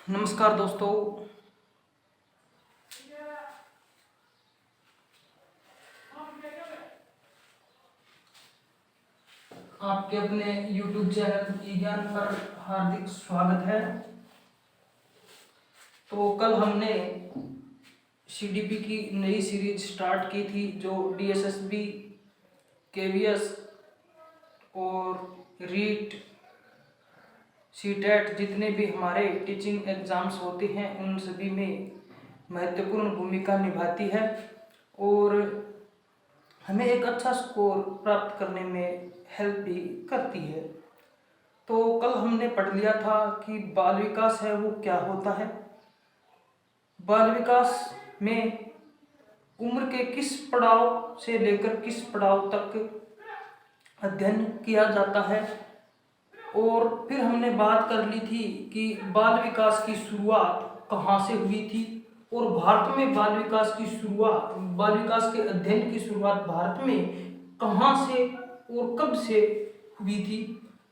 नमस्कार दोस्तों। आपके अपने YouTube चैनल ई ज्ञान पर हार्दिक स्वागत है। तो कल हमने CDP की नई सीरीज स्टार्ट की थी जो DSSB, KVS और रीट, CTET जितने भी हमारे टीचिंग एग्जाम्स होते हैं उन सभी में महत्वपूर्ण भूमिका निभाती है और हमें एक अच्छा स्कोर प्राप्त करने में हेल्प भी करती है। तो कल हमने पढ़ लिया था कि बाल विकास है वो क्या होता है। बाल विकास में उम्र के किस पड़ाव से लेकर किस पड़ाव तक अध्ययन किया जाता है, और फिर हमने बात कर ली थी कि बाल विकास की शुरुआत कहाँ से हुई थी और भारत में बाल विकास की शुरुआत, बाल विकास के अध्ययन की शुरुआत भारत में कहाँ से और कब से हुई थी।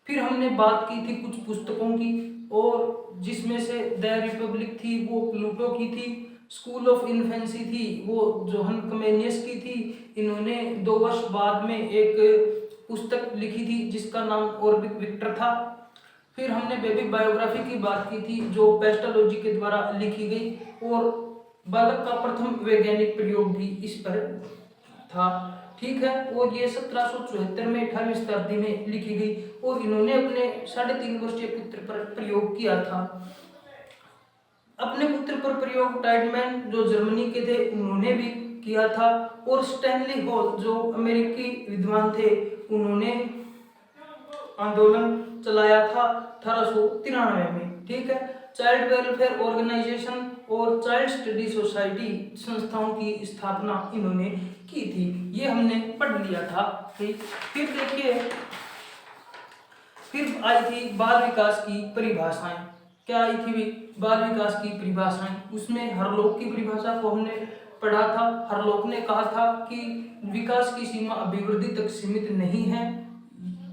फिर हमने बात की थी कुछ पुस्तकों की, और जिसमें से द रिपब्लिक थी वो प्लूटो की थी, स्कूल ऑफ इन्फेंसी थी वो जोहन कमेनियस की थी। इन्होंने 2 वर्ष बाद में एक पुस्तक लिखी थी जिसका नाम ऑर्बिक विक्टर था। फिर हमने बेबी बायोग्राफी की बात की थी जो पेस्टोलॉजी के द्वारा लिखी गई, और बालक का प्रथम वैज्ञानिक प्रयोग भी इस पर था। ठीक है, और ये 1774 में 18वीं शताब्दी में लिखी गई, और इन्होंने अपने 3.5 वर्षीय पुत्र पर प्रयोग किया था। अपने पुत्र पर प्रयोग टाइडमैन जो जर्मनी के थे उन्होंने भी किया था, और स्टैनली हॉल जो अमेरिकी विद्वान थे उन्होंने आंदोलन चलाया था 1893 में। ठीक है, चाइल्ड वेलफेयर ऑर्गेनाइजेशन और चाइल्ड स्टडी सोसाइटी संस्थाओं की स्थापना इन्होंने की थी। ये हमने पढ़ लिया था। ठीक, फिर देखिए, फिर आई थी बाल विकास की परिभाषाएं। क्या आई थी बाल विकास की परिभाषाएं? उसमें हरलोक की परिभाषा को हमने पढ़ा था। हरलोक ने कहा था कि विकास की सीमा अभिवृद्धि तक सीमित नहीं है,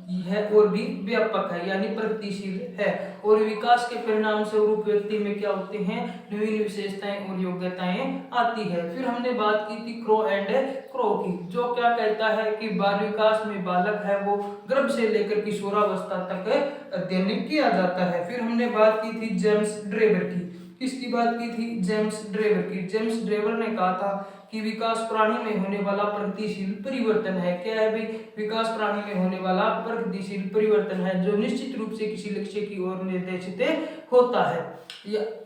यह और भी व्यापक है, यानी प्रगतिशील है, और विकास के परिणाम स्वरूप व्यक्ति में क्या होते हैं, विभिन्न विशेषताएं और योग्यताएं आती है। फिर हमने बात की थी क्रो एंड क्रो की, जो क्या कहता है कि बाल विकास में बालक है वो गर्भ से लेकर किशोरावस्था तक अध्ययन किया जाता है। फिर हमने बात की थी जेम्स ड्रेवर की। किसकी बात की थी? जेम्स ड्रेवर की। जेम्स ड्रेवर ने कहा था कि विकास प्राणी में होने वाला प्रगतिशील परिवर्तन है। क्या है भाई? विकास प्राणी में होने वाला प्रगतिशील परिवर्तन है जो निश्चित रूप से किसी लक्ष्य की ओर निर्देशित होता है,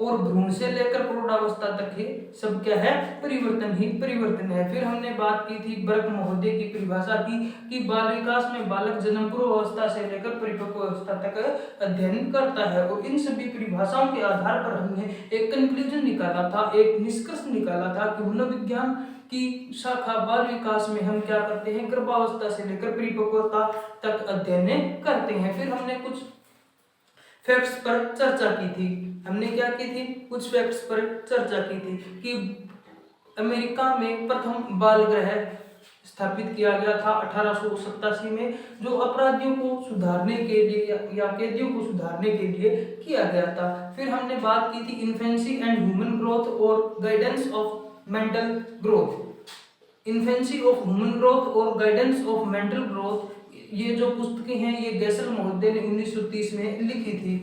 और भ्रूण से लेकर प्रौढ़ावस्था तक ही सब क्या है? परिवर्तन ही परिवर्तन है। फिर हमने बात की थी बर्क महोदय की परिभाषा की कि बाल विकास में बालक जन्म पूर्व अवस्था से लेकर परिपक्व अवस्था तक अध्ययन करता है, और इन सभी परिभाषाओं के आधार पर हमने एक कंक्लूजन निकाला था, एक निष्कर्ष निकाला था कि मनोविज्ञान की शाखा बाल विकास में हम क्या करते हैं? गर्भावस्था से लेकर परिपक्वता तक अध्ययन करते हैं। फिर हमने कुछ फैक्ट्स पर चर्चा की थी। हमने क्या की थी? कुछ फैक्ट्स पर चर्चा की थी कि अमेरिका में प्रथम बाल गृह स्थापित किया गया था 1887 में, जो अपराधियों को सुधारने के लिए या कैदियों को सुधारने के लिए किया गया था। फिर हमने बात की थी इन्फेंसी एंड ह्यूमन ग्रोथ और guidance of mental growth. Infancy of human growth और गाइडेंस ऑफ मेंटल ग्रोथ, ये जो पुस्तकें हैं ये गैसल महोदय ने 1930 में लिखी थी।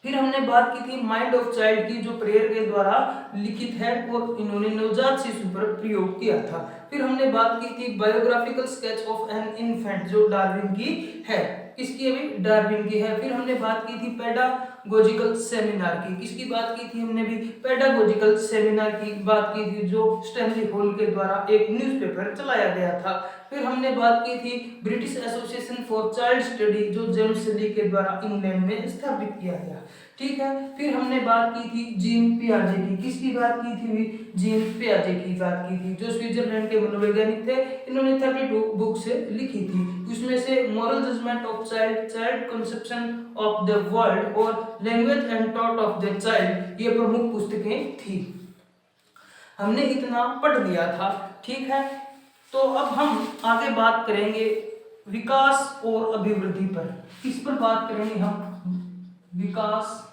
फिर हमने बात की थी माइंड ऑफ चाइल्ड की, जो प्रेयर के द्वारा लिखित है और इन्होंने नवजात शिशु पर प्रयोग किया था। फिर हमने बात की थी biographical sketch of an infant, जो डार्विन की है। किसकी है भाई? डार्विन की है। फिर हमने बात की थी पेडागोजिकल सेमिनार की। किसकी बात की थी हमने भी? पेडागोजिकल सेमिनार की बात की थी, जो स्टैनली हॉल के द्वारा एक न्यूज़पेपर चलाया गया था। फिर हमने बात की थी British association for child study, जो जेम्स ली के द्वारा इंग्लैंड में स्थापित किया गया। ठीक है, फिर हमने बात की थी जीन पियाजे की। किसकी बात की थी? जीन पियाजे की बात की थी, जो स्विट्जरलैंड के मनोवैज्ञानिक थे। इन्होंने 32 बुक्स लिखी थी। उसमें से moral judgement of child, child conception of the world और language and thought of the child, ये प्रमुख पुस्तकें थी। हमने इतना पढ़ लिया था। ठीक है, तो अब हम आगे बात करेंगे विकास और अभिवृद्धि पर। किस पर बात करेंगे हम? विकास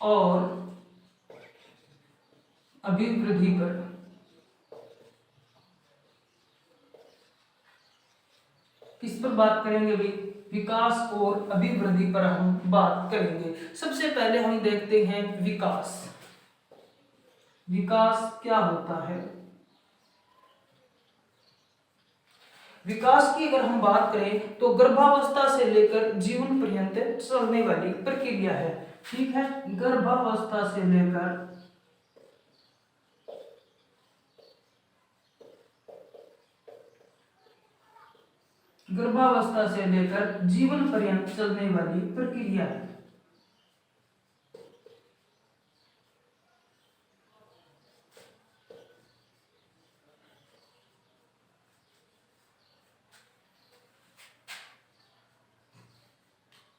और अभिवृद्धि पर। किस पर बात करेंगे भाई? विकास और अभिवृद्धि पर हम बात करेंगे। सबसे पहले हम देखते हैं विकास। विकास क्या होता है? विकास की अगर हम बात करें तो गर्भावस्था से लेकर जीवन पर्यंत चलने वाली प्रक्रिया है। ठीक है, गर्भावस्था से लेकर जीवन पर्यंत चलने वाली प्रक्रिया है।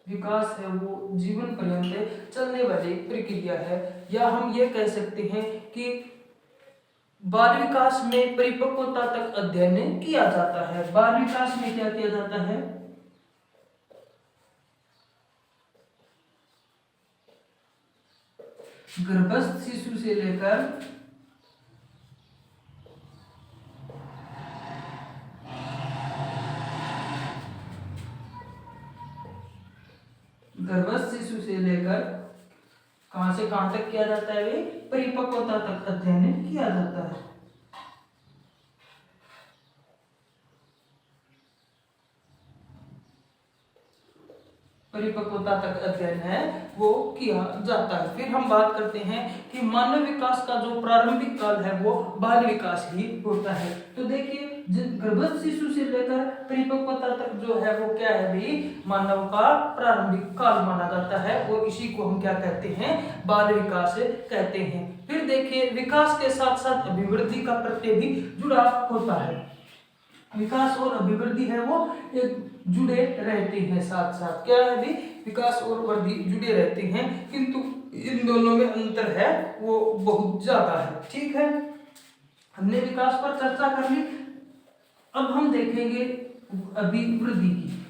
विकास है वो जीवन पर्यंत चलने वाली प्रक्रिया है, या हम ये कह सकते हैं कि बाल विकास में परिपक्वता तक अध्ययन किया जाता है। बाल विकास में क्या किया जाता है? गर्भस्थ शिशु से लेकर कहां से कहां तक किया जाता है? वे परिपक्वता तक अध्ययन किया जाता है। परिपक्वता तक अध्ययन है वो किया जाता है। फिर हम बात करते हैं कि मानव विकास का जो प्रारंभिक काल है वो बाल विकास ही होता है। तो देखिए, गर्भस्थ शिशु से लेकर परिपक्वता तक जो है वो क्या है भाई? मानव का प्रारंभिक काल माना जाता है, और इसी को हम क्या कहते हैं? बाल विकास कहते हैं। फिर देखिए, विकास के साथ साथ अभिवृद्धि का प्रत्यय भी जुड़ा होता है। विकास और अभिवृद्धि है वो एक जुड़े रहते हैं साथ साथ। क्या है भी? विकास और वृद्धि जुड़े रहते हैं, किंतु इन दोनों में अंतर है वो बहुत ज्यादा है। ठीक है, हमने विकास पर चर्चा कर ली। अब हम देखेंगे अभिवृद्धि की।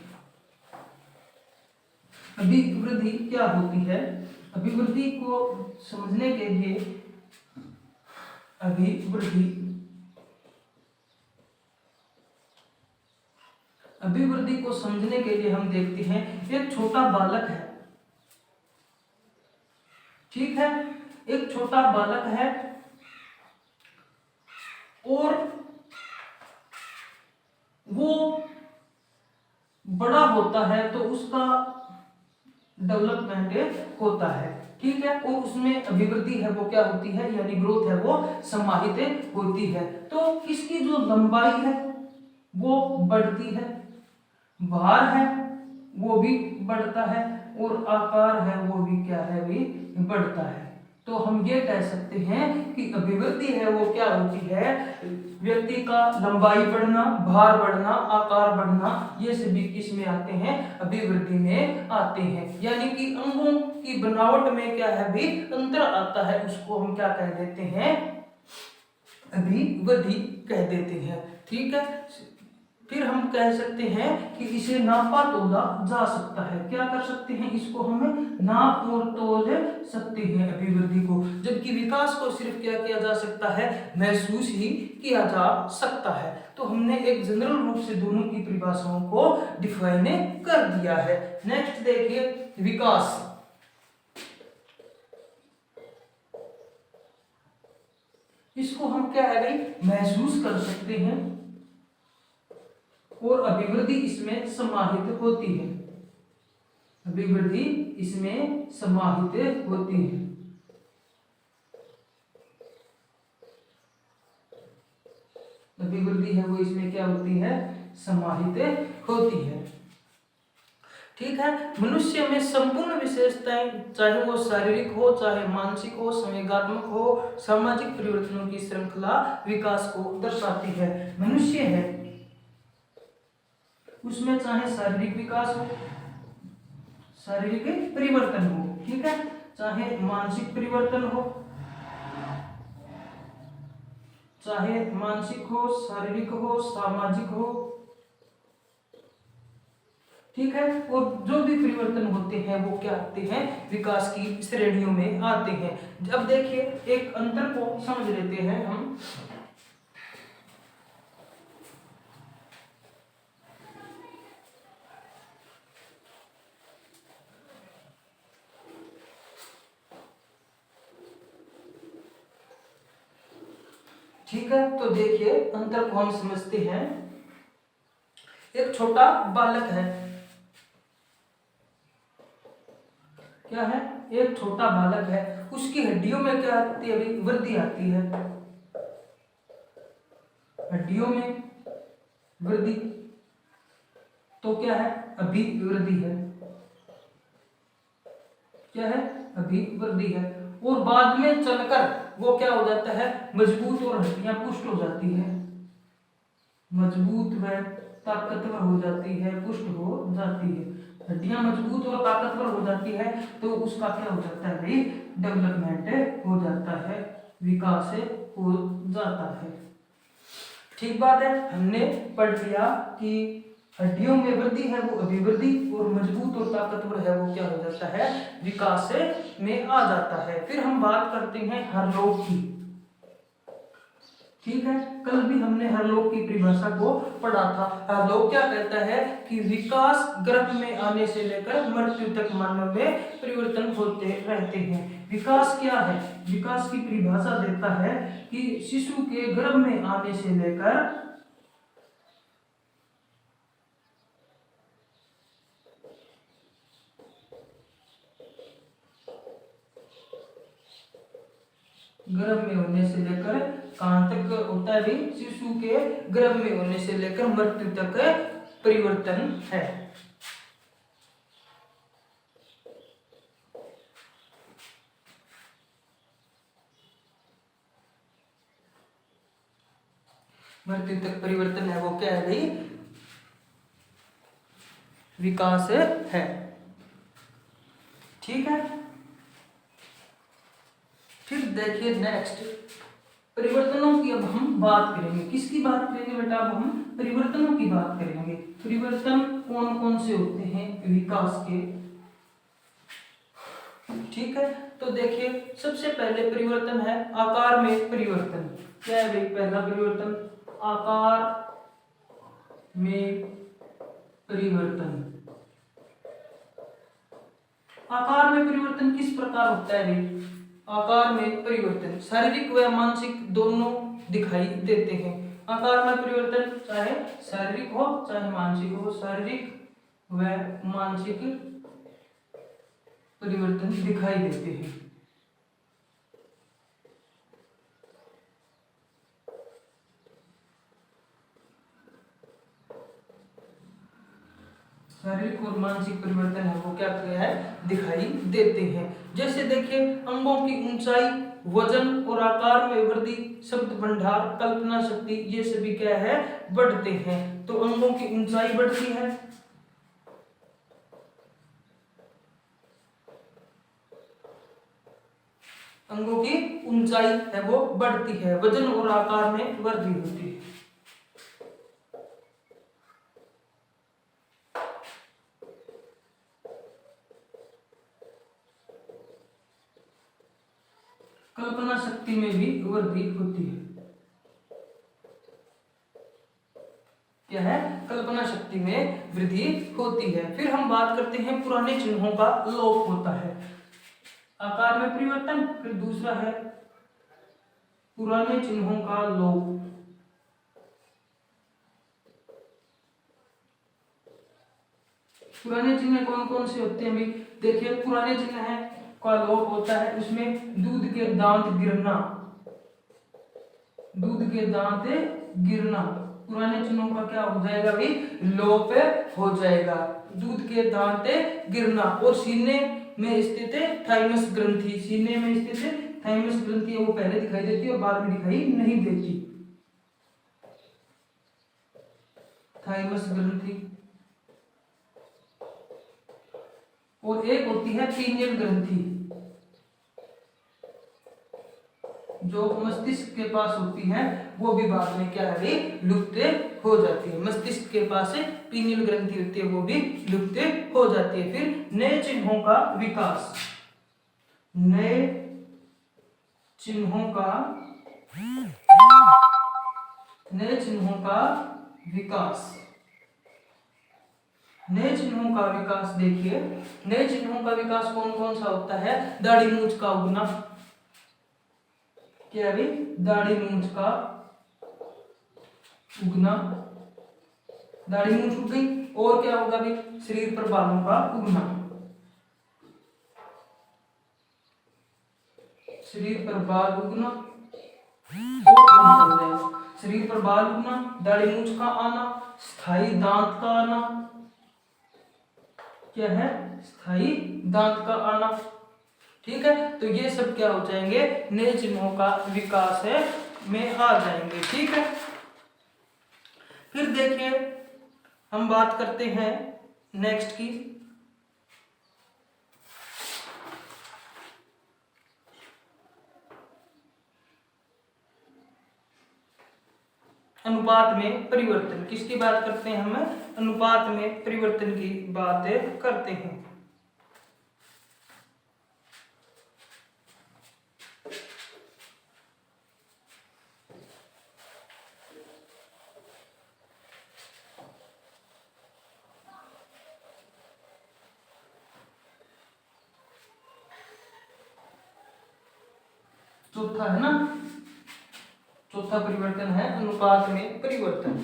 अभिवृद्धि क्या होती है? अभिवृद्धि को समझने के लिए अभिवृद्धि को समझने के लिए हम देखते हैं, एक छोटा बालक है। ठीक है, एक छोटा बालक है और वो बड़ा होता है तो उसका डेवलपमेंट होता है। ठीक है, और उसमें अभिवृद्धि है वो क्या होती है? यानी ग्रोथ है वो समाहित होती है। तो इसकी जो लंबाई है वो बढ़ती है, भार है वो भी बढ़ता है, और आकार है वो भी क्या है? भी बढ़ता है। तो हम ये कह सकते हैं कि अभिवृद्धि है वो क्या होती है? व्यक्ति का लंबाई बढ़ना, भार बढ़ना, आकार बढ़ना, ये सभी किस में आते हैं? अभिवृद्धि में आते हैं। यानी कि अंगों की बनावट में क्या है? भी अंतर आता है, उसको हम क्या कह देते हैं? अभिवृद्धि कह देते हैं। ठीक है, फिर हम कह सकते हैं कि इसे नापा तोला जा सकता है। क्या कर सकते हैं? इसको हम नाप और तोल सकते हैं अभिवृद्धि को। जबकि विकास को सिर्फ क्या किया जा सकता है? महसूस ही किया जा सकता है। तो हमने एक जनरल रूप से दोनों की परिभाषाओं को डिफाइन कर दिया है। नेक्स्ट देखिए, विकास। इसको हम क्या है भाई? महसूस कर सकते हैं, और अभिवृद्धि इसमें समाहित होती है। अभिवृद्धि इसमें समाहित होती है। अभिवृद्धि है वो इसमें क्या होती है? समाहित होती है। ठीक है, मनुष्य में संपूर्ण विशेषताएं, चाहे वो शारीरिक हो, चाहे मानसिक हो, संवेगात्मक हो, सामाजिक परिवर्तनों की श्रृंखला विकास को दर्शाती है। मनुष्य है उसमें चाहे शारीरिक विकास हो, शारीरिक परिवर्तन हो, ठीक है, चाहे मानसिक परिवर्तन हो, चाहे मानसिक हो, शारीरिक हो, सामाजिक हो, ठीक है। और जो भी परिवर्तन होते हैं वो क्या आते हैं, विकास की श्रेणियों में आते हैं। अब देखिए एक अंतर को समझ लेते हैं हम। ठीक है, तो देखिए अंतर को हम समझते हैं। एक छोटा बालक है, क्या है, एक छोटा बालक है, उसकी हड्डियों में क्या आती है, अभी वृद्धि आती है, हड्डियों में वृद्धि, तो क्या है, अभिवृद्धि है, क्या है, अभिवृद्धि है। और बाद में चलकर वो क्या हो जाता है, मजबूत और हड्डियां पुष्ट हो जाती है, मजबूत व ताकतवर हो जाती है, पुष्ट हो जाती है, हड्डियां मजबूत और ताकतवर हो जाती है, तो उसका क्या हो जाता है भाई, डेवलपमेंट हो जाता है, विकास हो जाता है। ठीक बात है, हमने पढ़ लिया कि हड्डियों में वृद्धि है वो अभिवृद्धि, और मजबूत और ताकतवर है वो क्या हो जाता है, विकास में आ जाता है। फिर हम बात करते हैं हरलोक की। ठीक है, कल भी हमने हरलोक की परिभाषा को पढ़ा था। हरलोक क्या कहता है कि विकास गर्भ में आने से लेकर मृत्यु तक मानव में परिवर्तन होते रहते हैं। विकास क्या है, विकास की परिभाषा देता है कि शिशु के गर्भ में आने से लेकर गर्भ में होने से लेकर कहां तक होता है भाई, शिशु के गर्भ में होने से लेकर मृत्यु तक परिवर्तन है। मृत्यु तक परिवर्तन है वो क्या है भाई, विकास है। ठीक है, फिर देखिए नेक्स्ट परिवर्तनों की अब हम बात करेंगे। किसकी बात करेंगे बेटा, अब हम परिवर्तनों की बात करेंगे। परिवर्तन कौन कौन से होते हैं विकास के। ठीक है, तो देखिए सबसे पहले परिवर्तन है आकार में परिवर्तन। क्या है भाई, पहला परिवर्तन आकार में परिवर्तन। आकार में परिवर्तन किस प्रकार होता है भाई, आकार में परिवर्तन शारीरिक व मानसिक दोनों दिखाई देते हैं। आकार में परिवर्तन चाहे शारीरिक हो चाहे मानसिक हो, शारीरिक व मानसिक परिवर्तन दिखाई देते हैं। शारीरिक और मानसिक परिवर्तन है वो क्या है, दिखाई देते हैं। जैसे देखिए अंगों की ऊंचाई, वजन और आकार में वृद्धि, शब्द भंडार, कल्पना शक्ति, ये सभी क्या है, बढ़ते हैं। तो अंगों की ऊंचाई बढ़ती है, अंगों की ऊंचाई है वो बढ़ती है, वजन और आकार में वृद्धि होती है। कल्पना शक्ति में भी वृद्धि होती है। क्या है, कल्पना शक्ति में वृद्धि होती है। फिर हम बात करते हैं पुराने चिन्हों का लोप होता है। आकार में परिवर्तन, फिर दूसरा है पुराने चिन्हों का लोप। पुराने चिन्ह कौन कौन से होते हैं भाई, देखिए पुराने चिन्ह है का लोप होता है, उसमें दूध के दांत गिरना, दूध के दांत गिरना, पुराने चिन्हों का क्या हो जाएगा भाई, लोप हो जाएगा, दूध के दांत गिरना। और सीने में स्थित थाइमस ग्रंथि, सीने में स्थित थाइमस ग्रंथि वो पहले दिखाई देती है और बाद में दिखाई नहीं देती, थाइमस ग्रंथि। और एक होती है पीनियल ग्रंथि, जो मस्तिष्क के पास होती है, वो भी बाद में क्या है, लुप्त हो जाती है। मस्तिष्क के पास पीनियल ग्रंथि होती है, वो भी लुप्त हो जाती है। फिर नए चिन्हों का विकास, नए चिन्हों का विकास, नए चिन्हों का विकास देखिए, नए चिन्हों का विकास कौन कौन सा होता है? दाढ़ी मूंछ का उगना, क्या भी? दाढ़ी मूंछ का उगना, दाढ़ी मूंछ उग गई। और क्या होगा भी? शरीर पर बालों का उगना, शरीर पर बाल उगना, शरीर पर बाल उगना, दाढ़ी मूंछ का आना, स्थायी दांत का आना, क्या है? स्थायी दांत का आना। ठीक है, तो ये सब क्या हो जाएंगे? नए चिन्हों का विकास है में आ जाएंगे। ठीक है, फिर देखिए हम बात करते हैं नेक्स्ट की, अनुपात में परिवर्तन। किसकी बात करते हैं हम? अनुपात में परिवर्तन की बात करते हैं। चौथा है ना, चौथा परिवर्तन है अनुपात में परिवर्तन।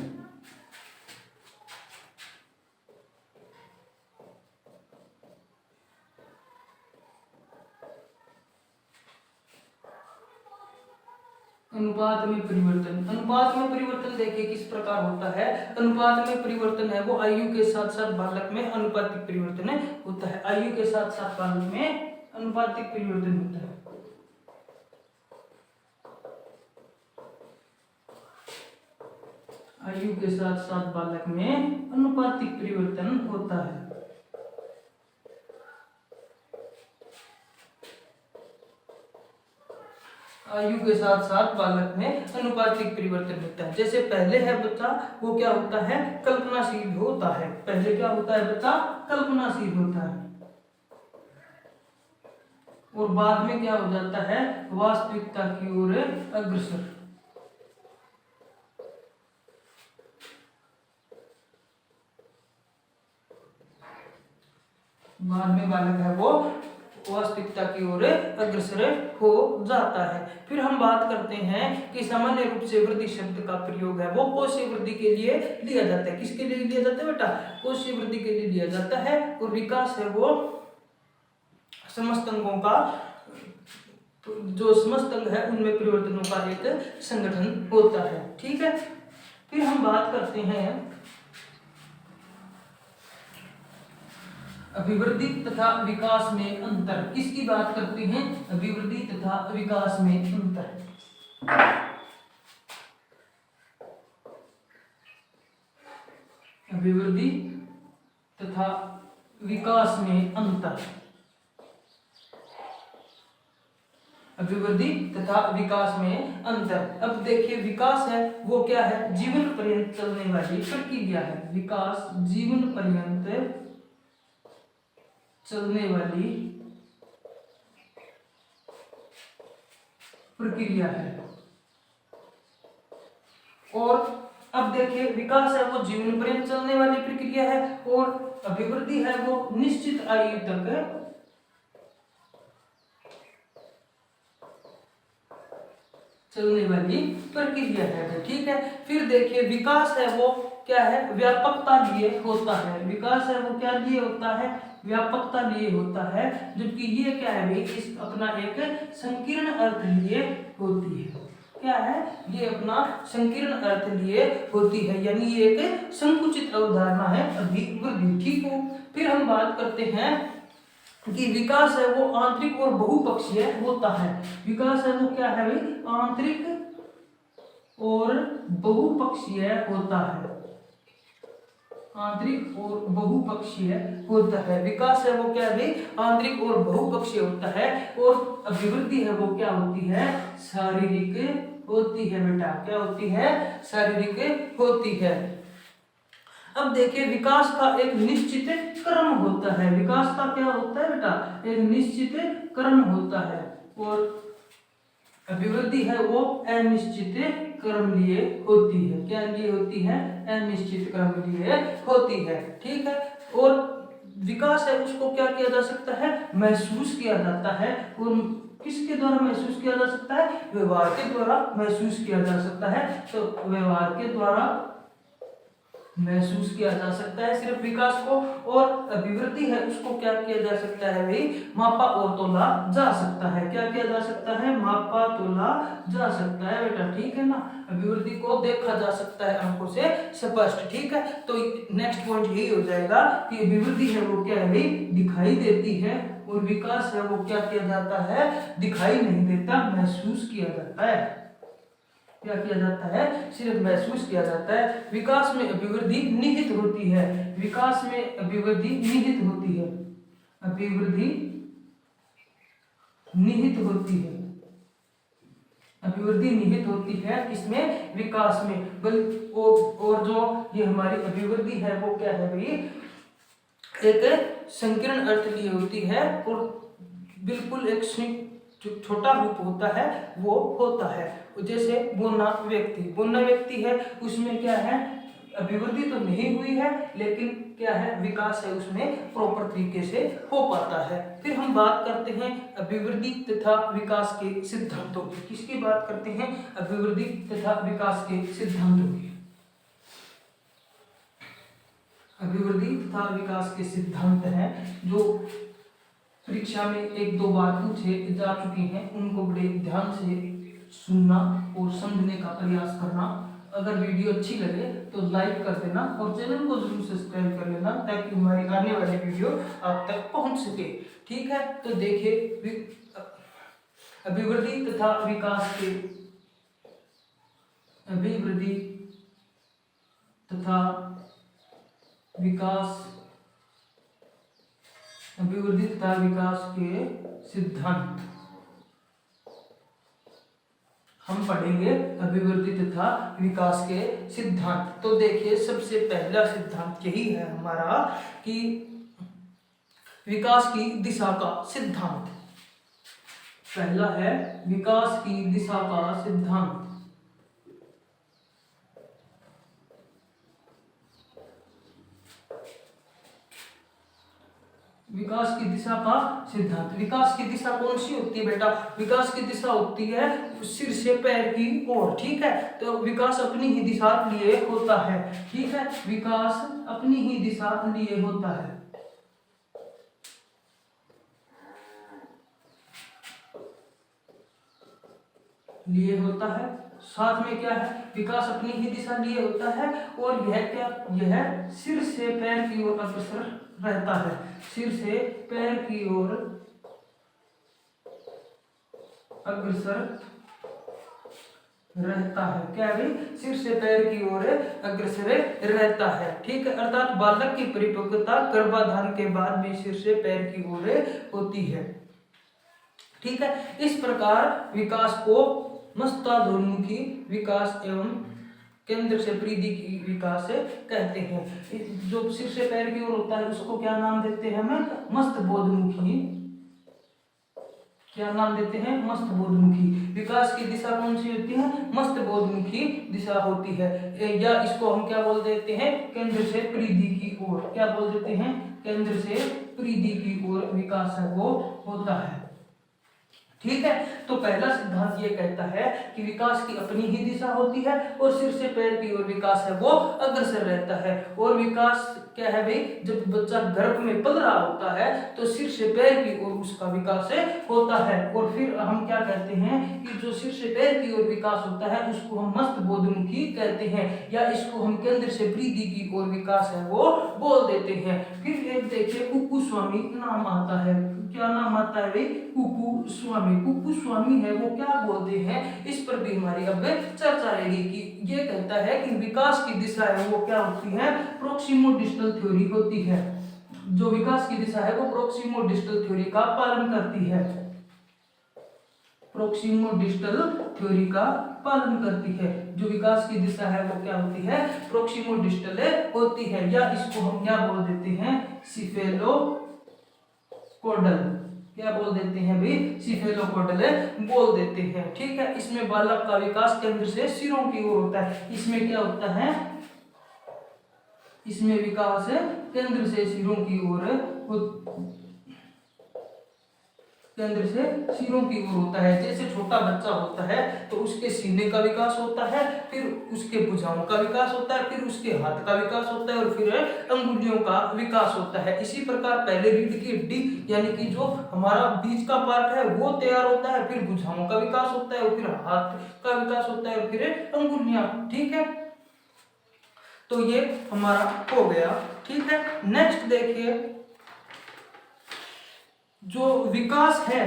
अनुपात में परिवर्तन, अनुपात में परिवर्तन देखिए किस प्रकार होता है। अनुपात में परिवर्तन है वो आयु के साथ साथ बालक में अनुपातिक परिवर्तन होता है। आयु के साथ साथ बालक में अनुपातिक परिवर्तन होता है। आयु के साथ साथ बालक में अनुपातिक परिवर्तन होता है। आयु के साथ साथ बालक में अनुपातिक परिवर्तन होता है। जैसे पहले है बच्चा, वो क्या होता है? कल्पनाशील होता है। पहले क्या होता है बच्चा? कल्पनाशील होता है। और बाद में क्या हो जाता है? वास्तविकता की ओर अग्रसर। बाद में बालक है वो वास्तविकता की ओर अग्रसर हो जाता है। फिर हम बात करते हैं कि सामान्य रूप से वृद्धि शब्द का प्रयोग है वो कोशीय वृद्धि के लिए लिया जाता है। किसके लिए लिया जाता है बेटा? कोशीय वृद्धि के लिए लिया जाता है। और विकास है वो समस्त अंगों का, जो समस्त अंग है उनमें परिवर्तनों का एक संगठन होता है। ठीक है, फिर हम बात करते हैं अभिवृद्धि तथा विकास में अंतर। किसकी बात करते हैं? अभिवृद्धि तथा विकास में अंतर। अभिवृद्धि तथा विकास में अंतर। अभिवृद्धि तथा विकास में अंतर। अब देखिए विकास है वो क्या है? जीवन पर्यंत चलने वाली प्रक्रिया है। विकास जीवन पर्यंत चलने वाली प्रक्रिया है। और अब देखिए विकास है वो जीवन पर्यंत चलने वाली प्रक्रिया है और अभिवृद्धि है वो निश्चित आयु तक चलने वाली प्रक्रिया है। ठीक है, फिर देखिए विकास है वो क्या है? व्यापकता लिए होता है। विकास है वो क्या लिए होता है? व्यापकता लिए होता है। जबकि ये क्या है भाई? इस अपना एक संकीर्ण अर्थ लिए होती है। क्या है? ये अपना संकीर्ण अर्थ लिए होती है, यानी ये एक संकुचित अवधारणा है अभिवृद्धि। ठीक है, फिर हम बात करते हैं कि विकास है वो आंतरिक और बहुपक्षीय होता है। विकास है वो क्या है भाई? आंतरिक और बहुपक्षीय होता है। आंतरिक और बहुपक्षीय होता है। विकास है वो क्या है? आंतरिक और बहुपक्षीय होता है। और अभिवृद्धि है वो क्या होती है? शारीरिक होती है बेटा, क्या होती है, शारीरिक होती है। अब देखिए विकास का एक निश्चित क्रम होता है, विकास का क्या होता है बेटा, एक निश्चित क्रम होता है, और अभिवृद्धि है वो अनिश्चित क्रम लिए होती है, क्या लिए होती है, अनिश्चित क्रम लिए होती है, ठीक है। और विकास है उसको क्या किया जा सकता है, महसूस किया जाता है, और किसके द्वारा महसूस किया जा सकता है, व्यवहार के द्वारा महसूस किया जा सकता है। तो व्यवहार के द्वारा महसूस किया जा सकता है सिर्फ विकास को, और अभिवृद्धि है उसको क्या किया जा सकता है भाई, मापा और तोला जा सकता है, क्या किया जा सकता है, मापा तोला जा सकता है बेटा, ठीक है ना। अभिवृद्धि को देखा जा सकता है आंखों से स्पष्ट, ठीक है। तो नेक्स्ट पॉइंट यही हो जाएगा कि अभिवृद्धि है वो क्या है भाई, दिखाई देती है, और विकास है वो क्या किया जाता है, दिखाई नहीं देता, महसूस किया जाता है, क्या किया जाता है, सिर्फ महसूस किया जाता है। विकास में अभिवृद्धि निहित होती है, विकास में अभिवृद्धि निहित होती है, अभिवृद्धि निहित होती है, अभिवृद्धि निहित होती है इसमें, विकास में। और जो ये हमारी अभिवृद्धि है वो क्या है भाई, एक संकीर्ण अर्थ लिए होती है, और बिल्कुल एक जो छोटा रूप होता है वो होता है। जैसे बोना व्यक्ति है, उसमें क्या है, अभिवृद्धि तो नहीं हुई है, लेकिन क्या है, विकास है उसमें प्रॉपर तरीके से हो पाता है। फिर हम बात करते हैं अभिवृद्धि तथा विकास के सिद्धांतों की, किसकी बात करते हैं, अभिवृद्धि तथा विकास के सिद्धांतों की। अभिवृद्धि तथा विकास के सिद्धांत हैं जो परीक्षा में एक दो बार पूछे जा चुके हैं, उनको बड़े ध्यान से सुनना और समझने का प्रयास करना। अगर वीडियो अच्छी लगे तो लाइक कर देना, और चैनल को जरूर सब्सक्राइब कर लेना, ताकि हमारी आने वाली वीडियो आप तक पहुंच सके, ठीक है। तो देखिए अभिवृद्धि तथा विकास के, अभिवृद्धि तथा विकास, अभिवृद्धि तथा विकास के सिद्धांत हम पढ़ेंगे, अभिवृद्धि तथा विकास के सिद्धांत। तो देखिए सबसे पहला सिद्धांत यही है हमारा कि विकास की दिशा का सिद्धांत। पहला है विकास की दिशा का सिद्धांत। विकास की दिशा का सिद्धांत, विकास की दिशा कौन सी होती है बेटा, विकास की दिशा होती है सिर से पैर की ओर, ठीक है। तो विकास अपनी ही दिशा लिए होता है, ठीक है, विकास अपनी ही दिशा लिए होता है, लिए होता है। साथ में क्या है, विकास अपनी ही दिशा लिए होता है, और यह क्या, यह सिर से पैर की ओर अग्रसर रहता है, सिर से पैर की ओर अग्रसर रहता है, क्या भाई, सिर से पैर की ओर अग्रसर रहता है, ठीक है। अर्थात बालक की परिपक्वता गर्भाधान के बाद भी सिर से पैर की ओर होती है, ठीक है। इस प्रकार विकास को मस्ताधोन्मुखी विकास एवं केंद्र से परिधि की विकास कहते हैं। जो सिर से पैर की ओर होता है उसको क्या नाम देते हैं हम, मस्तबोधमुखी, क्या नाम देते हैं, मस्तबोधमुखी। विकास की दिशा कौन सी होती है, मस्तबोधमुखी दिशा होती है, या इसको हम क्या बोल देते हैं, केंद्र से परिधि की ओर, क्या बोल देते हैं, केंद्र से परिधि की ओर विकास है वो होता है, ठीक है। तो पहला सिद्धांत ये कहता है कि विकास की अपनी ही दिशा होती है, और सिर से पैर की ओर विकास है वो अग्रसर रहता है। और विकास क्या है भाई, जब बच्चा गर्भ में पल रहा होता है तो सिर से पैर की ओर उसका विकास होता है। और फिर हम क्या कहते हैं कि जो सिर से पैर की ओर विकास होता है उसको हम मस्तबोधमुखी कहते हैं, या इसको हम केंद्र से परिधि की ओर विकास है वो बोल देते हैं। फिर एक देखिए कुपुस्वामी नाम आता है, क्या नाम आता है भाई, कुपुस्वामी। कुपुस्वामी है वो क्या बोलते हैं, इस पर भी हमारी अब चर्चा रहेगी। कि ये कहता है कि विकास की दिशा है वो क्या होती है, प्रोक्सिमो डिस्टल थ्योरी होती है। जो विकास की दिशा है वो प्रोक्सिमो डिस्टल थ्योरी का पालन करती है, प्रोक्सिमो डिस्टल थ्योरी का पालन करती है। जो विकास की दिशा है वो क्या होती है, प्रोक्सिमो डिस्टल होती है, या इसको हम क्या बोल देते हैं, सिफेलोकोडल, क्या बोल देते हैं भाई, सिफेलोकोडल बोल देते हैं। ठीक है, इसमें बालक का विकास केंद्र से सिरों की ओर होता है। इसमें क्या होता है, इसमें विकास केंद्र से सिरों की ओर, केंद्र से सिरों की ओर होता है। जैसे छोटा बच्चा होता है तो उसके सीने का विकास होता है, फिर उसके भुजाओं का विकास होता है, फिर उसके हाथ का विकास होता है, और फिर अंगुलियों का विकास होता है। इसी प्रकार पहले रीढ़ की हड्डी यानी कि जो हमारा बीच का पार्ट है वो तैयार होता है, फिर भुजाओं का विकास होता है, और फिर हाथ का विकास होता है, और फिर अंगुलियां। ठीक है, तो ये हमारा हो गया। ठीक है, नेक्स्ट देखिए, जो विकास है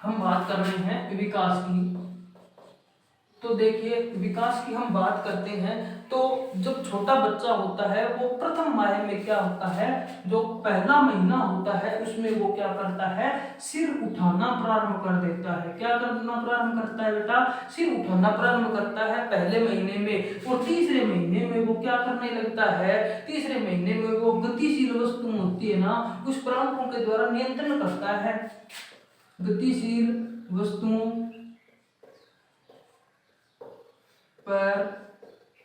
हम बात कर रहे हैं विकास की। तो देखिए, विकास की हम बात करते हैं तो जब छोटा बच्चा होता है वो प्रथम माह में क्या होता है, जो पहला महीना होता है उसमें वो क्या करता है, सिर उठाना प्रारंभ कर देता है। क्या करना प्रारंभ करता है बेटा, सिर उठाना प्रारंभ करता है पहले महीने में। और तीसरे महीने में वो क्या करने लगता है, तीसरे महीने में वो गतिशील वस्तु होती है ना, उस प्राणकों के द्वारा नियंत्रण करता है। गतिशील वस्तुओं पर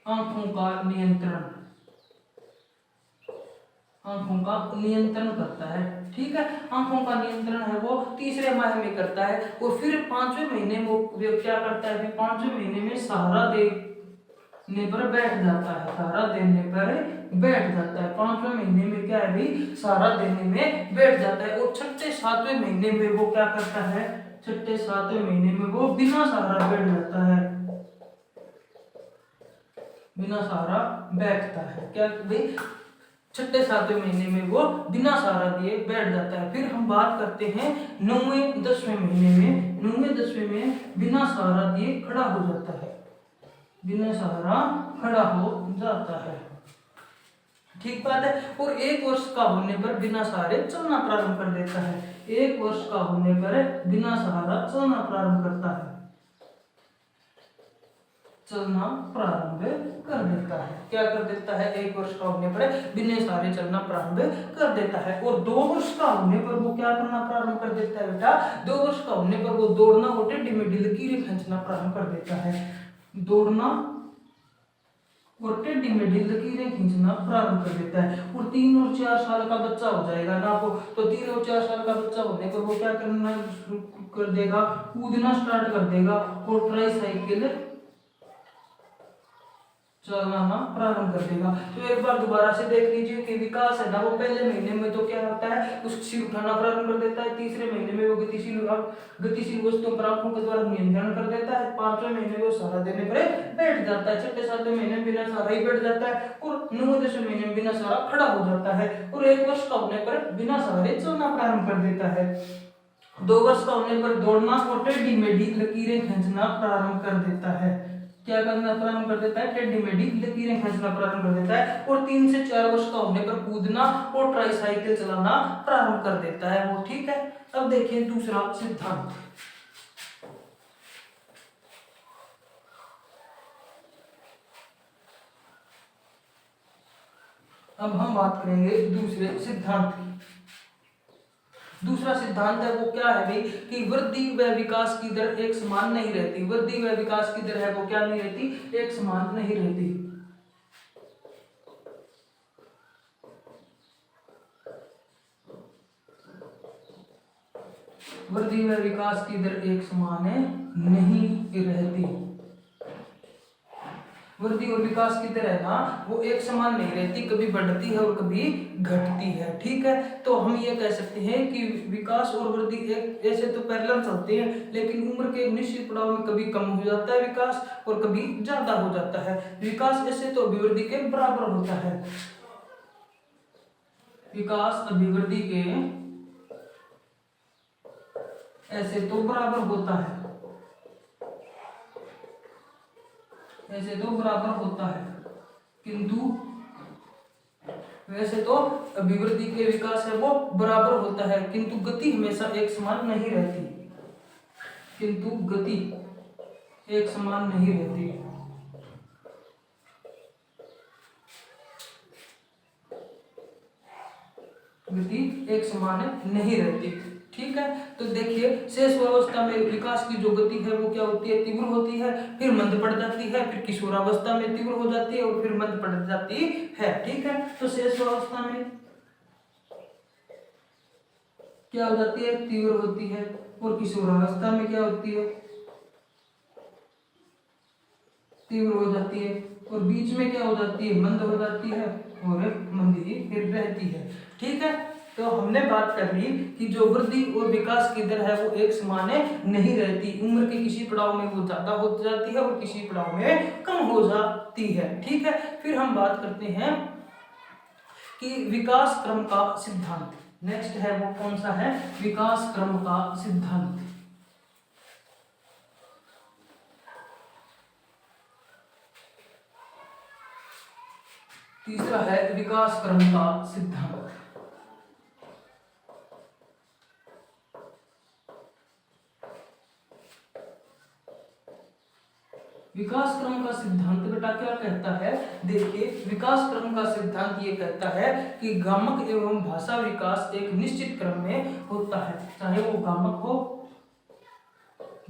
आंखों का नियंत्रण, आंखों का नियंत्रण करता है। ठीक है, आंखों का नियंत्रण है वो तीसरे माह में करता है। और फिर पांचवें महीने में वो क्या करता है, फिर पांचवें महीने में सहारा देने पर बैठ जाता है, सहारा देने पर बैठ जाता है। पांचवें महीने में क्या है भाई, सहारा देने में बैठ जाता है। और छठे सातवें महीने में वो क्या करता है, छठे सातवें महीने में वो बिना सहारा बैठ जाता है, बिना सहारा बैठता है। क्या भाई, छठे सातवें महीने में वो बिना सहारा दिए बैठ जाता है। फिर हम बात करते हैं 9वें 10वें महीने में। 9वें 10वें में बिना सहारा दिए खड़ा हो जाता है, बिना सहारा खड़ा हो जाता है। ठीक बात है। और 1 वर्ष का होने पर बिना सहारे चलना प्रारंभ कर देता है। 1 वर्ष का होने पर बिना सहारा चलना प्रारंभ करता है, चलना प्रारंभ कर देता है। क्या कर देता है, 1 वर्ष का होने पर बिना सहारे चलना प्रारंभ कर देता है। और 2 वर्ष का होने पर वो क्या करना प्रारंभ कर देता है बेटा, 2 वर्ष का होने पर वो दौड़ना और टेढ़ी मेढ़ी लकीरें खींचना प्रारंभ कर देता है। दौड़ना और टेढ़ी मेढ़ी लकीरें खींचना प्रारंभ कर देता है। और 3 और 4 साल का बच्चा हो जाएगा ना वो, तो 3 और 4 साल का बच्चा होने पर वो क्या करना शुरू कर देगा, कूदना स्टार्ट कर देगा और ट्राईसाइकिल चलाना प्रारंभ कर देगा। तो एक बार दोबारा से देख लीजिए कि विकास है ना, वो पहले महीने में तो क्या होता है, उस सिर उठाना प्रारंभ कर देता है। तीसरे महीने में वो गतिशील वस्तुओं पर आंखों के द्वारा नियंत्रण कर देता है। 5वें महीने में वो सहारा देने पर बैठ जाता है। छठे सातवें महीने में बिना सहारा ही बैठ जाता है। और 9वें 10वें महीने में बिना सहारा खड़ा हो जाता है। और 1 वर्ष का होने पर बिना सहारे चलना प्रारंभ कर देता है। 2 वर्ष का होने पर दौड़ना और टेढ़ी मेढ़ी लकीरें खींचना प्रारंभ कर देता है। क्या करना प्रारंभ कर देता है, टेढ़ी मेढ़ी लकीरें खींचना प्रारंभ कर देता है। और 3 से 4 वर्ष का होने पर कूदना और ट्राईसाइकिल चलाना प्रारंभ कर देता है वो। ठीक है, अब देखिए दूसरा सिद्धांत। अब हम बात करेंगे दूसरे सिद्धांत की। दूसरा सिद्धांत है वो क्या है भाई, कि वृद्धि व विकास की दर एक समान नहीं रहती। वृद्धि व विकास की दर है वो क्या नहीं रहती, एक समान नहीं रहती। वृद्धि व विकास की दर एक समान नहीं रहती। वृद्धि और विकास की दर है ना वो एक समान नहीं रहती, कभी बढ़ती है और कभी घटती है। ठीक है, तो हम ये कह सकते हैं कि विकास और वृद्धि एक ऐसे तो पैरेलल चलते हैं, लेकिन उम्र के निश्चित पड़ाव में कभी कम हो जाता है विकास और कभी ज्यादा हो जाता है। विकास ऐसे तो अभिवृद्धि के बराबर होता है, विकास अभिवृद्धि के ऐसे तो बराबर होता है। ऐसे तो बराबर होता है, किंतु वैसे तो अभिवृद्धि के विकास है वो बराबर होता है, किंतु गति हमेशा एक समान नहीं रहती, किंतु गति एक समान नहीं रहती। गति एक समान नहीं रहती। ठीक है, तो देखिए शेष अवस्था में विकास की जो गति है वो क्या होती है, तीव्र होती है, फिर मंद पड़ जाती है, फिर किशोरावस्था में तीव्र हो जाती है और फिर मंद पड़ जाती है। ठीक है, तो शेष अवस्था में क्या हो जाती है, तीव्र होती है, और किशोरावस्था में क्या होती है, तीव्र हो जाती है, और बीच में क्या हो जाती है, मंद हो जाती है और मंद ही फिर रहती है। ठीक है, तो हमने बात कर ली कि जो वृद्धि और विकास की दर है वो एक समान नहीं रहती, उम्र के किसी पड़ाव में वो ज्यादा हो जाती है और किसी पड़ाव में कम हो जाती है। ठीक है, फिर हम बात करते हैं कि विकास क्रम का सिद्धांत। नेक्स्ट है वो कौन सा है, विकास क्रम का सिद्धांत। तीसरा है विकास क्रम का सिद्धांत। विकास क्रम का सिद्धांत बेटा क्या कहता है, देखिए विकास क्रम का सिद्धांत ये कहता है कि गामक एवं भाषा विकास एक निश्चित क्रम में होता है, चाहे वो गामक हो,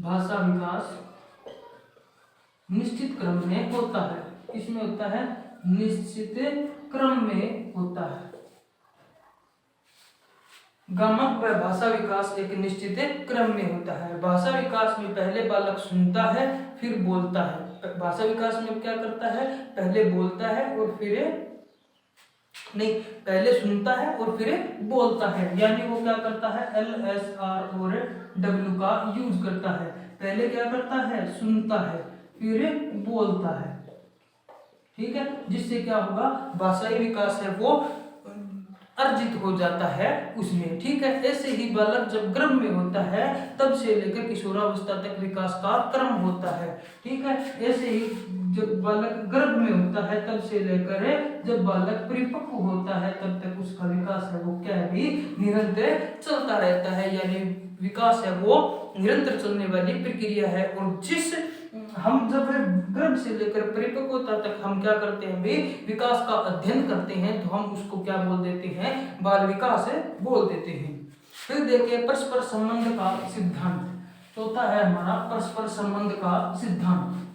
भाषा विकास निश्चित क्रम में होता है। इसमें होता है निश्चित क्रम में होता है। गामक व भाषा विकास एक निश्चित क्रम में होता है। भाषा विकास में पहले बालक सुनता है फिर बोलता है। भाषा विकास में क्या करता है, पहले बोलता है और फिर नहीं, पहले सुनता है और फिर बोलता है, यानी वो क्या करता है, LSR और W का यूज करता है। पहले क्या करता है, सुनता है फिर बोलता है। ठीक है, जिससे क्या होगा, भाषाई विकास है वो अर्जित हो जाता है उसमें। ठीक है, ऐसे ही बालक जब गर्भ में होता है तब से लेकर किशोरावस्था तक विकास का क्रम होता है। ठीक है, ऐसे ही जब बालक गर्भ में होता है तब से लेकर जब बालक परिपक्व होता है तब तक उसका विकास है वो क्या है भी निरंतर चलता रहता है, यानी विकास है वो निरंतर चलने वाली प्रक्रिया है। और जिस हम जब गर्भ से लेकर परिपक्वता तक हम क्या करते हैं भी विकास का अध्ययन करते हैं तो हम उसको क्या बोल देते हैं, बाल विकास बोल देते हैं। फिर देखिए परस्पर संबंध का सिद्धांत, चौथा है हमारा परस्पर संबंध का सिद्धांत।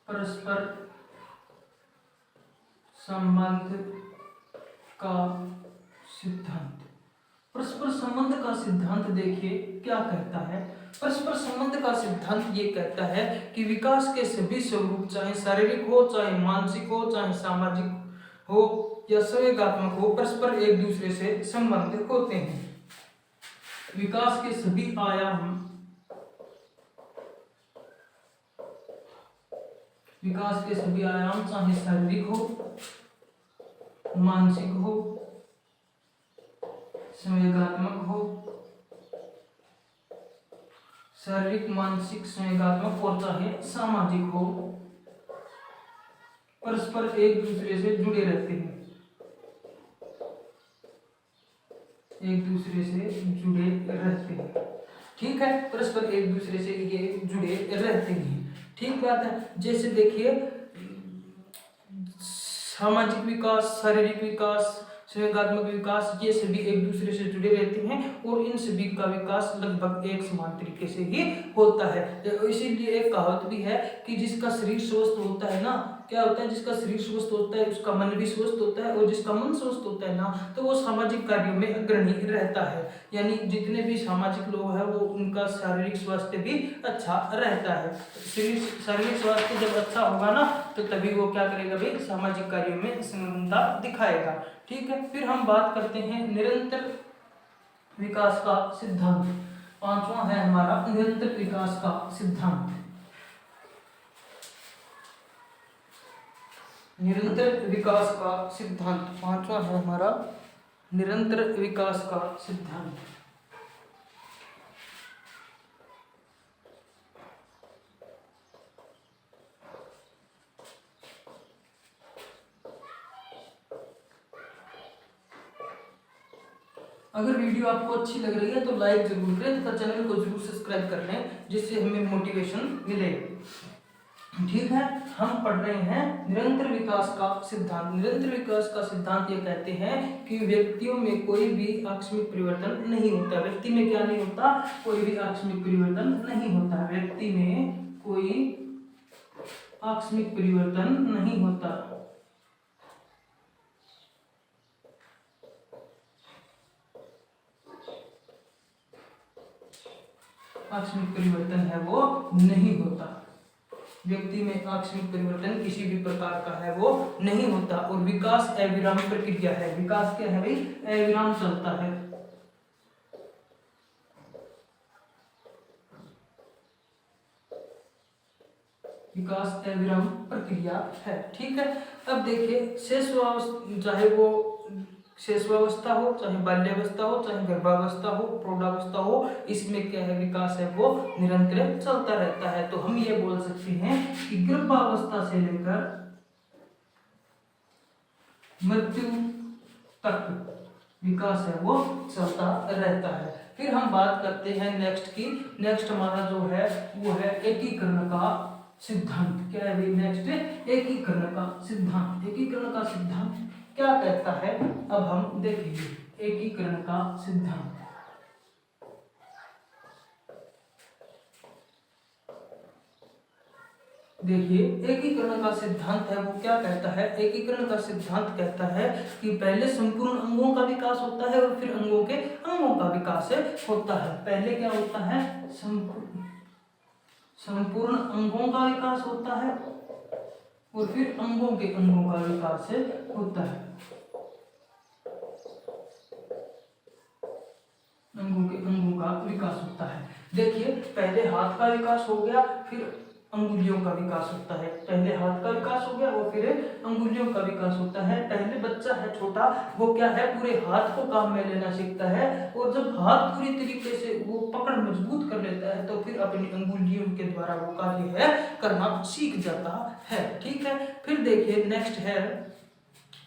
परस्पर संबंध का सिद्धांत। परस्पर संबंध का सिद्धांत देखिए क्या कहता है। परस्पर संबंध का सिद्धांत ये कहता है कि विकास के सभी स्वरूप चाहे शारीरिक हो, चाहे मानसिक हो, चाहे सामाजिक हो या संवेगात्मक हो, परस्पर एक दूसरे से संबंधित होते हैं। विकास के सभी आयाम, विकास के सभी आयाम चाहे शारीरिक हो, मानसिक हो, संवेगात्मक हो, शारीरिक, मानसिक, संवेगात्मक और चाहे सामाजिक हो, परस्पर एक दूसरे से जुड़े रहते हैं, एक दूसरे से जुड़े रहते हैं। ठीक है, परस्पर एक दूसरे से ये जुड़े रहते हैं। ठीक बात है। जैसे देखिए सामाजिक विकास, शारीरिक विकास, संवेगात्मक विकास, ये सभी एक दूसरे से जुड़े रहते हैं और इन सभी का विकास लगभग एक समान तरीके से ही होता है। इसीलिए एक कहावत भी है कि जिसका शरीर स्वस्थ होता है ना, क्या होता है, जिसका शरीर स्वस्थ होता है उसका मन भी स्वस्थ होता है, और जिसका मन स्वस्थ होता है ना तो वो सामाजिक कार्यों में अग्रणी रहता है। यानी जितने भी सामाजिक लोग हैं वो उनका शारीरिक स्वास्थ्य भी अच्छा रहता है। शारीरिक स्वास्थ्य जब अच्छा होगा ना तो तभी वो क्या करेगा भाई, सामाजिक कार्यों में संलग्नता दिखाएगा। ठीक है, फिर हम बात करते हैं निरंतर विकास का सिद्धांत। पांचवा है हमारा निरंतर विकास का सिद्धांत। निरंतर विकास का सिद्धांत पांचवा है हमारा निरंतर विकास का सिद्धांत। अगर वीडियो आपको अच्छी लग रही है तो लाइक जरूर करें तथा चैनल को जरूर सब्सक्राइब कर लें, जिससे हमें मोटिवेशन मिले। ठीक है, हम पढ़ रहे हैं निरंतर विकास का सिद्धांत। निरंतर विकास का सिद्धांत ये कहते हैं कि व्यक्तियों में कोई भी आकस्मिक परिवर्तन नहीं होता। व्यक्ति में क्या नहीं होता? कोई भी आकस्मिक परिवर्तन नहीं होता। व्यक्ति में कोई आकस्मिक परिवर्तन नहीं होता। आकस्मिक परिवर्तन है वो नहीं होता। व्यक्ति में आकस्मिक परिवर्तन किसी भी प्रकार का है वो नहीं होता। और विकास अविराम प्रक्रिया है। विकास क्या है भाई? अविराम चलता है। विकास अविराम प्रक्रिया है। ठीक है, अब देखिए शेषावस्था, चाहे वो शेषावस्था हो, चाहे बाल्यावस्था हो, चाहे गर्भावस्था हो, प्रौढ़ावस्था हो, इसमें क्या है? विकास है वो निरंतर चलता रहता है। तो हम ये बोल सकते हैं कि गर्भावस्था से लेकर मृत्यु तक विकास है वो चलता रहता है। फिर हम बात करते हैं नेक्स्ट की। नेक्स्ट हमारा जो है वो है एकीकरण का सिद्धांत। क्या है भाई? नेक्स्ट एकीकरण का सिद्धांत। एकीकरण का सिद्धांत क्या कहता है, अब हम देखेंगे। एकीकरण का सिद्धांत देखिए, एकीकरण का सिद्धांत है वो क्या कहता है? एकीकरण का सिद्धांत कहता है कि पहले संपूर्ण अंगों का विकास होता है और फिर अंगों के अंगों का विकास होता है। पहले क्या होता है? संपूर्ण अंगों का विकास होता है और फिर अंगों के अंगों का विकास होता है। अंगों के अंगों का विकास होता है। देखिए, पहले हाथ का विकास हो गया, फिर अंगुलियों का विकास होता है। पहले हाथ का विकास हो गया और फिर अंगुलियों का विकास होता है। पहले बच्चा है छोटा, वो क्या है? पूरे हाथ को काम में लेना सीखता है, और जब हाथ पूरी तरीके से वो पकड़ मजबूत कर लेता है तो फिर अपनी अंगुलियों के द्वारा वो कार्य है करना सीख जाता है। ठीक है, फिर देखिए नेक्स्ट है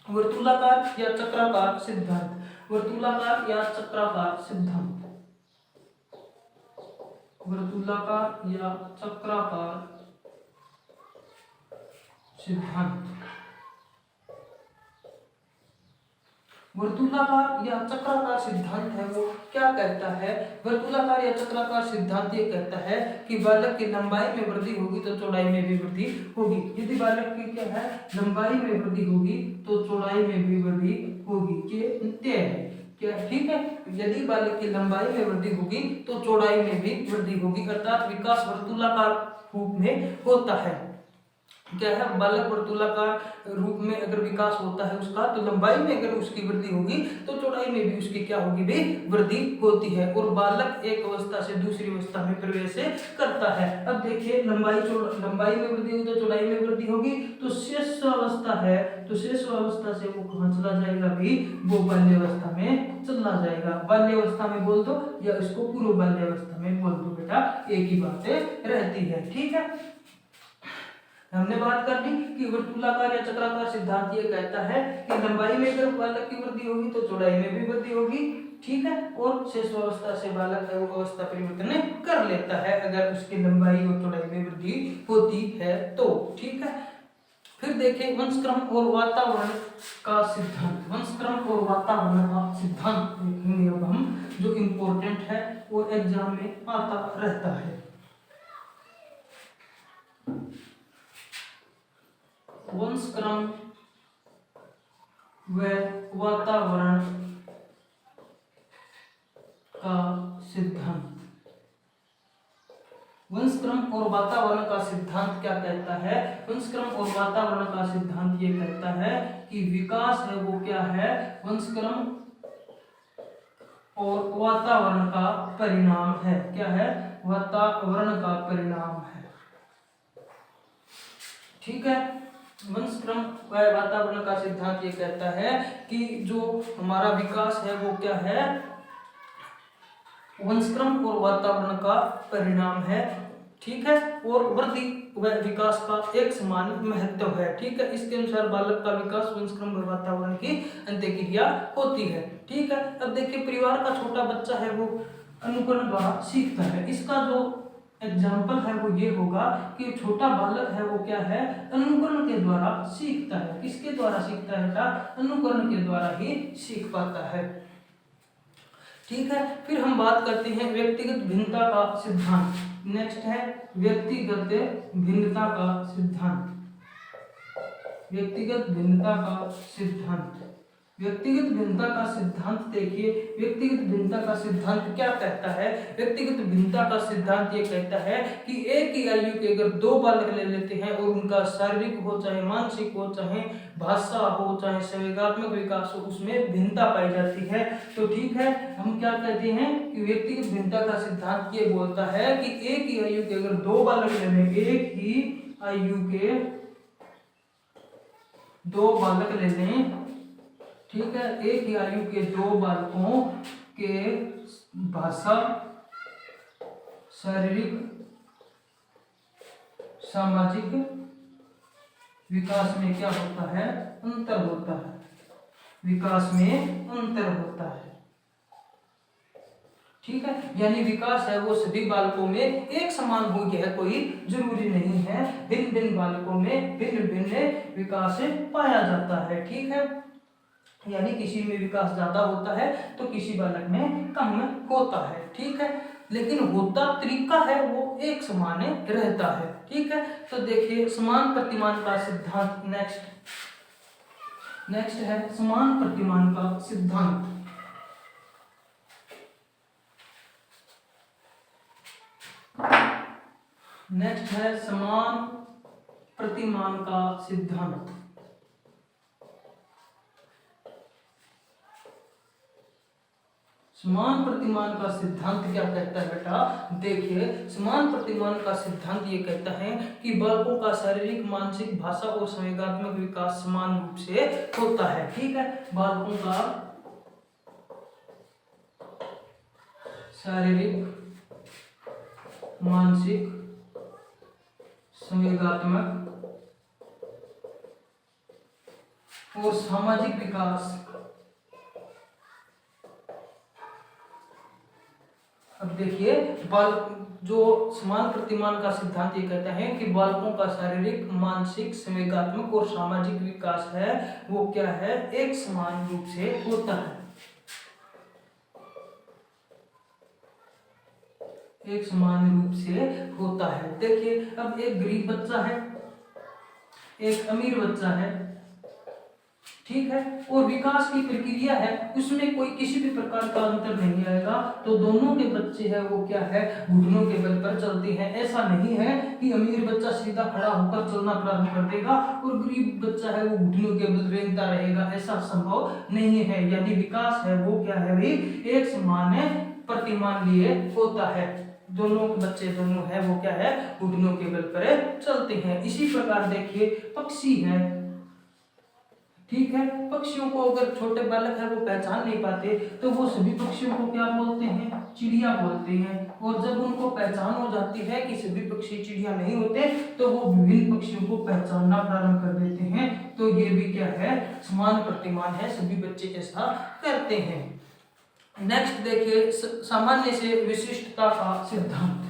वर्तुलाकार या चक्राकार सिद्धांत। वर्तुलाकार या चक्राकार सिद्धांत। वर्तुलाकार या चक्राकार सिद्धांत। वर्तुलाकार या चक्राकार सिद्धांत है वो क्या कहता है? वर्तुलाकार या चक्राकार सिद्धांत ये कहता है कि बालक की लंबाई में वृद्धि होगी तो चौड़ाई में भी वृद्धि होगी। यदि बालक की क्या है? लंबाई में वृद्धि होगी तो चौड़ाई में भी वृद्धि होगी। ये तय है क्या? ठीक है, यदि बालक की लंबाई में वृद्धि होगी तो चौड़ाई में भी वृद्धि होगी, अर्थात विकास वर्तुलाकार रूप में होता है। क्या है? बालक वर्तुलाकार रूप में अगर विकास होता है उसका, तो लंबाई में अगर उसकी वृद्धि होगी तो चौड़ाई में भी उसकी क्या होगी भी? वृद्धि होती है। और बालक एक अवस्था से दूसरी अवस्था में प्रवेश करता है। अब देखिए, लंबाई में वृद्धि होगी तो चौड़ाई में वृद्धि होगी, तो शेष अवस्था है, तो शेष अवस्था से वो कहाँ चला जाएगा भी? वो बाल्यावस्था में चला जाएगा। बाल्यावस्था में बोल दो या इसको पूर्व बाल्यावस्था में बोल दो बेटा, एक ही बात रहती है। ठीक है, हमने बात कर ली कि वर्तुलाकार या चक्राकार सिद्धांत ये कहता है कि लंबाई में अगर बालक की वृद्धि होगी तो चौड़ाई में भी वृद्धि होगी। ठीक है, और शेष अवस्था से बालक है वो अवस्था परिवर्तन कर लेता है अगर उसकी लंबाई और चौड़ाई में वृद्धि होती है तो। ठीक है, फिर देखिए वंशक्रम और वातावरण का सिद्धांत। वंशक्रम और वातावरण का सिद्धांत देखेंगे अब हम, जो इम्पोर्टेंट है वो एग्जाम में आता रहता है। वंशक्रम व वातावरण का सिद्धांत। वंशक्रम और वातावरण का सिद्धांत क्या कहता है? वंशक्रम और वातावरण का सिद्धांत ये कहता है कि विकास है वो क्या है? वंशक्रम और वातावरण का परिणाम है। क्या है? वातावरण का परिणाम है। ठीक है, वंशक्रम व वातावरण का सिद्धांत ये कहता है कि जो हमारा विकास है वो क्या है? वंशक्रम और वातावरण का परिणाम है। ठीक है, और वृद्धि व विकास का एक समान महत्व है। ठीक है, इसके अनुसार बालक का विकास वंशक्रम व वातावरण की अंत्यक्रिया होती है। ठीक है, अब देखिए परिवार का छोटा बच्चा है वो अनुकरण द्वारा सीखता है। इसका जो एग्जाम्पल है वो ये होगा कि छोटा बालक है वो क्या है, अनुकरण के द्वारा सीखता है। किसके द्वारा सीखता है बेटा, अनुकरण के द्वारा ही सीख पाता है। ठीक है, फिर हम बात करते हैं व्यक्तिगत भिन्नता का सिद्धांत। नेक्स्ट है व्यक्तिगत भिन्नता का सिद्धांत। व्यक्तिगत भिन्नता का सिद्धांत। व्यक्तिगत भिन्नता का सिद्धांत देखिए, व्यक्तिगत भिन्नता का सिद्धांत क्या कहता है। व्यक्तिगत भिन्नता का सिद्धांत ये कहता है कि एक ही आयु के अगर दो बालक ले लेते हैं और उनका शारीरिक हो चाहे मानसिक हो चाहे भाषा हो चाहे संवेगात्मक विकास हो, उसमें भिन्नता पाई जाती है। तो ठीक है, हम क्या कहते हैं कि व्यक्तिगत भिन्नता का सिद्धांत ये बोलता है कि एक ही आयु के अगर दो बालक ले लें, एक ही आयु के दो बालक ले लें, ठीक है, एक ही आयु के दो बालकों के भाषा शारीरिक सामाजिक विकास में क्या होता है, अंतर होता है। विकास में अंतर होता है। ठीक है, यानी विकास है वो सभी बालकों में एक समान हो, यह कोई जरूरी नहीं है। भिन्न भिन्न बालकों में भिन्न भिन्न विकास पाया जाता है। ठीक है, यानी किसी में विकास ज्यादा होता है तो किसी बालक में कम होता है। ठीक है, लेकिन होता तरीका है वो एक समान रहता है। ठीक है, तो देखिए समान प्रतिमान का सिद्धांत। नेक्स्ट है समान प्रतिमान का सिद्धांत। नेक्स्ट है समान प्रतिमान का सिद्धांत। समान प्रतिमान का सिद्धांत क्या कहता है बेटा, देखिए समान प्रतिमान का सिद्धांत ये कहता है कि बालकों का शारीरिक मानसिक भाषा और संवेगात्मक विकास समान रूप से होता है। ठीक है, बालकों का शारीरिक मानसिक संवेगात्मक और सामाजिक विकास, अब देखिए जो समान प्रतिमान का सिद्धांत ये कहता है कि बालकों का शारीरिक मानसिक संवेगात्मक और सामाजिक विकास है वो क्या है, एक समान रूप से होता है। एक समान रूप से होता है। देखिए अब एक गरीब बच्चा है, एक अमीर बच्चा है, ठीक है, और विकास की प्रक्रिया है उसमें कोई किसी भी प्रकार का अंतर नहीं आएगा। तो दोनों के बच्चे हैं वो क्या है, घुटनों के बल पर चलते हैं। ऐसा नहीं है कि अमीर बच्चा सीधा खड़ा होकर चलना प्रारंभ कर देगा और गरीब बच्चा है वो घुटनों के बल रेंगता रहेगा, ऐसा संभव नहीं है। यानी विकास है वो क्या है भाई, एक समान प्रतिमान लिए होता है। दोनों के बच्चे दोनों है वो क्या है, घुटनों के बल पर चलते हैं। इसी प्रकार देखिए पक्षी है, ठीक है, पक्षियों को अगर छोटे बालक है वो पहचान नहीं पाते तो वो सभी पक्षियों को क्या बोलते हैं, चिड़िया बोलते हैं। और जब उनको पहचान हो जाती है कि सभी पक्षी चिड़िया नहीं होते तो वो विभिन्न पक्षियों को पहचानना प्रारंभ कर देते हैं। तो ये भी क्या है, समान प्रतिमान है, सभी बच्चे ऐसा करते हैं। नेक्स्ट देखिए सामान्य से विशिष्टता का सिद्धांत।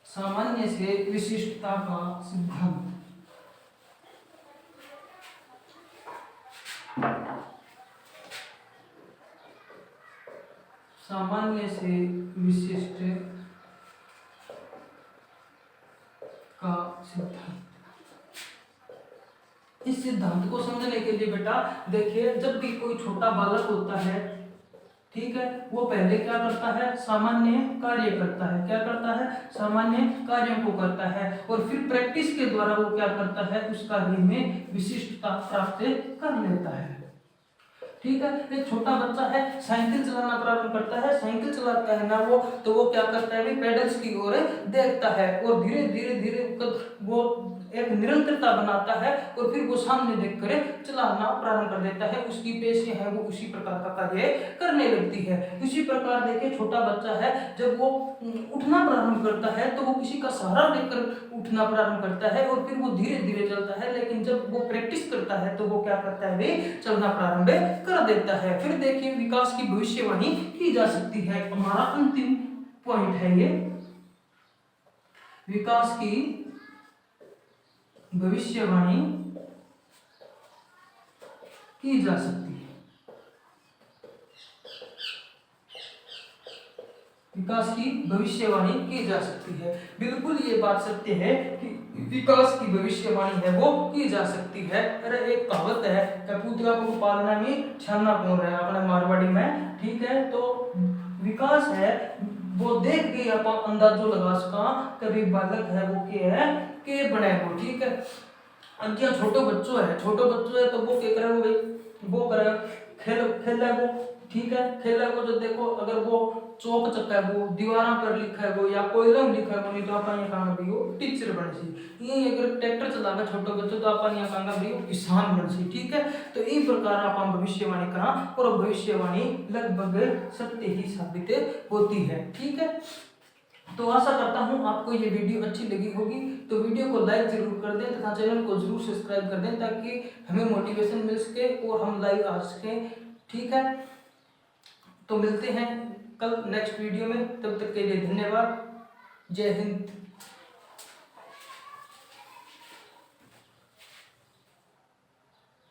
सामान्य से विशिष्टता का सिद्धांत। सामान्य से विशिष्ट का सिद्धांत। इस सिद्धांत को समझने के लिए बेटा देखिए जब भी कोई छोटा बालक होता है, ठीक है, वो पहले क्या करता है, सामान्य कार्य करता है। क्या करता है, सामान्य कार्यों को करता है और फिर प्रैक्टिस के द्वारा वो क्या करता है, उस कार्य में विशिष्टता प्राप्त कर लेता है। ठीक है, एक छोटा बच्चा है साइकिल चलाना प्रारंभ करता है, साइकिल चलाता है ना वो, तो वो क्या करता है, पेडल्स की ओर देखता है और धीरे धीरे धीरे वो एक निरंतरता बनाता है और फिर वो सामने देख कर चलाना प्रारंभ कर देता है। उसकी पेशियां है वो उसी प्रकार का कार्य करने लगती है। इसी प्रकार देखिए छोटा बच्चा है, जब वो उठना प्रारंभ करता है तो वो किसी का सहारा लेकर उठना प्रारंभ करता है और फिर वो धीरे धीरे चलता है, लेकिन जब वो प्रैक्टिस करता है तो वो क्या करता है, वे चलना प्रारंभ कर देता है। फिर देखिए विकास की भविष्यवाणी की जा सकती है। हमारा अंतिम पॉइंट है ये, विकास की भविष्यवाणी की जा सकती है। विकास की भविष्यवाणी की जा सकती है। बिल्कुल ये बात सत्य है कि विकास की भविष्यवाणी है वो की जा सकती है। अरे एक कहावत है, कपूतरा को पालना में छानना कौन रहा है, अपने मारवाड़ी में, ठीक है। तो विकास है वो देख के आप अंदाजो लगा सका कभी बालक है वो के बने वो, ठीक है। अंतिया छोटो बच्चो है तो वो क्या करे, वो भाई वो करे खेले वो, ठीक है। खेले को जो देखो अगर वो चौक चक्का है वो दीवारा पर लिखा है वो या कोयलम लिखा है वो, नहीं तो अपन ये कहांगा भी वो टीचर बन सी। ये अगर ट्रैक्टर चलावे छोटो बच्चो तो अपन ये कहांगा भी वो किसान बन सी, ठीक है। तो इस प्रकार अपन भविष्यवाणी करा और भविष्यवाणी लगभग सत्य ही साबित होती है, ठीक है। तो आशा करता हूं आपको ये वीडियो अच्छी लगी होगी। तो वीडियो को लाइक जरूर कर दें तथा चैनल को जरूर सब्सक्राइब कर दें ताकि हमें मोटिवेशन मिल सके और हम लाइव आ सकें, ठीक है। तो मिलते हैं कल नेक्स्ट वीडियो में, तब तक के लिए धन्यवाद। जय हिंद।